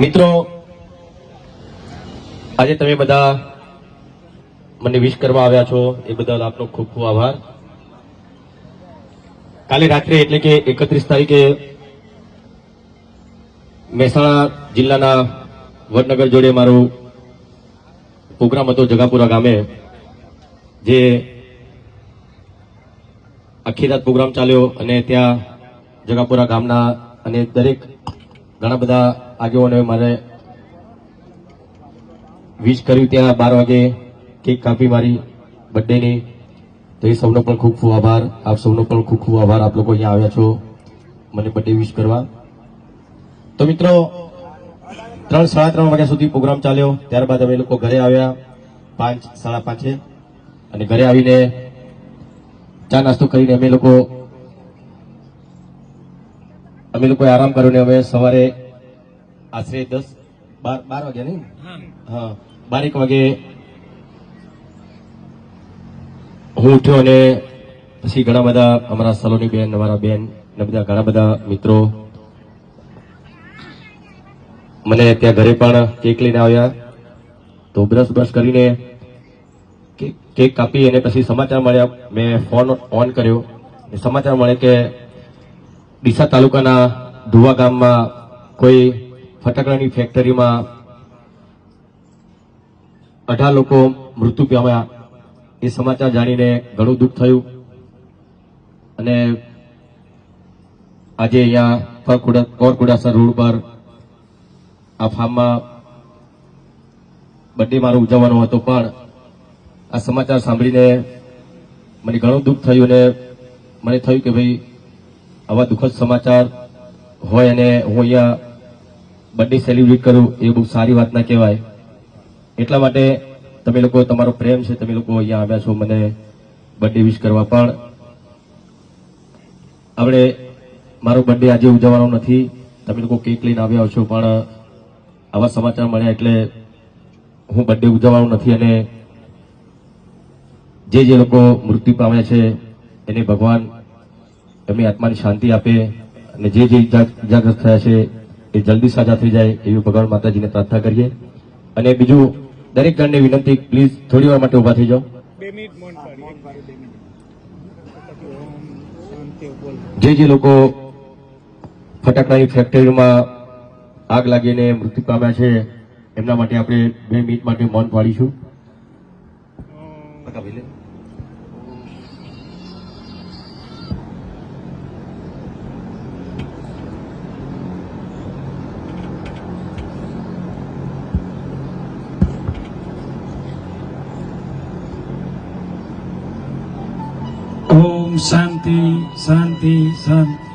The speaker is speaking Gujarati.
મિત્રો, આજે તમે બધા મને વિશ કરવા આવ્યા છો એ બદલ આપનો ખૂબ ખૂબ આભાર. કાલે રાત્રે એટલે કે 31 તારીખે મહેસાણા જિલ્લાના વડનગર જોડે મારો પ્રોગ્રામ હતો જગાપુરા ગામે, જે આખી રાત પ્રોગ્રામ ચાલ્યો અને ત્યાં જગાપુરા ગામના અને દરેક ઘણા બધા આગેવાનોએ મારે વિશ કર્યું. ત્યાં 12 વાગે કેક કાપી મારી બર્થડેની. તો એ સૌનો પણ ખૂબ ખૂબ આભાર. આપ સૌનો પણ ખૂબ ખૂબ આભાર. આપ લોકો અહીંયા આવ્યા છો મને બર્થડે વિશ કરવા. તો મિત્રો, 3 સાડા 3 વાગ્યા સુધી પ્રોગ્રામ ચાલ્યો. ત્યારબાદ અમે લોકો ઘરે આવ્યા 5 સાડા 5 અને ઘરે આવીને ચા નાસ્તો કરીને અમે લોકોએ આરામ કર્યો ને અમે સવારે આશરે 12 વાગ્યા નહીં, હા 12 વાગે હું ઉઠ્યો અને પછી ઘણા બધા અમારા સલોની બેન, અમારા બેન ને બધા ઘણા બધા મિત્રો મને ત્યાં ઘરે પણ કેક લઈને આવ્યા. તો બ્રશ કરીને કેક કાપી અને પછી સમાચાર મળ્યા. મેં ફોન ઓન કર્યો, સમાચાર મળે કે ડીસા તાલુકાના ધુવા ગામમાં કોઈ ફટાકડાની ફેક્ટરીમાં 18 લોકો મૃત્યુ પામ્યા. એ સમાચાર જાણીને ઘણું દુઃખ થયું અને આજે અહીંયા કોરકુડાસર રોડ પર આ ફાર્મમાં બર્થડે મારો ઉજવવાનો હતો, પણ આ સમાચાર સાંભળીને મને ઘણું દુઃખ થયું અને મને થયું કે ભાઈ આવા દુઃખદ સમાચાર હોય અને હું અહીંયા બર્થડે સેલિબ્રેટ કરું એ બહુ સારી વાત ના કહેવાય. એટલા માટે તમે લોકો, તમારો પ્રેમ છે, તમે લોકો અહીંયા આવ્યા છો મને બર્થડે વિશ કરવા. પણ આપણે મારો બર્થડે આજે ઉજવવાનો નથી. તમે લોકો કેક લઈને આવ્યા છો, પણ આવા સમાચાર મળ્યા એટલે હું બર્થડે ઉજવવાનો નથી. અને જે લોકો મૃત્યુ પામ્યા છે એને ભગવાન એમની આત્માની શાંતિ આપે અને જે ઇજાગ્રસ્ત થયા છે એ જલ્દી સાજા થઈ જાય એવી ભગવાન માતાજીને પ્રાર્થના કરીએ. અને બીજું, દરેક જણને વિનંતી, પ્લીઝ થોડી વાર માટે ઉભા થઈ જાઓ. જે લોકો ફટાકડાની ફેક્ટરીમાં આગ લાગીને મૃત્યુ પામ્યા છે એમના માટે આપણે 2 મિનિટ માટે મૌન પાડીશું. ઓમ શાંતિ શાંતિ શાંતિ.